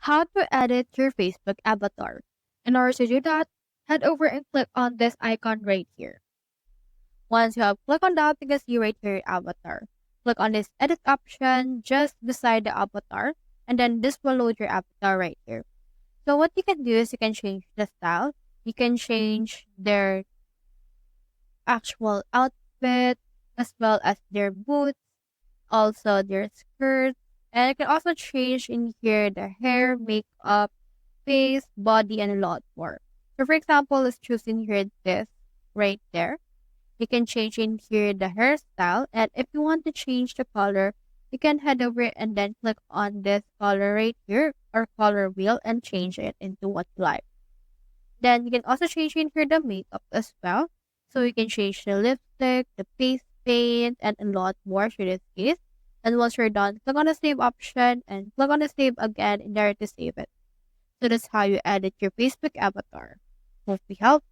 How to edit your Facebook avatar. In order to do that, head over and click on this icon right here. Once you have clicked on that, you can see right here your avatar. Click on this edit option just beside the avatar, and then this will load your avatar right here. So what you can do is you can change the style. You can change their actual outfit as well as their boots, also their skirt, and you can also change in here the hair, makeup, face, body, and a lot more. So for example, let's choose in here this right there. You can change in here the hairstyle, and if you want to change the color, you can head over and then click on this color right here or color wheel and change it into what you like. Then you can also change in here the makeup as well. So you can change the lipstick, the face paint, and a lot more for this case. And once you're done, click on the save option and click on the save again in there to save it. So that's how you edit your Facebook avatar. Hope we help.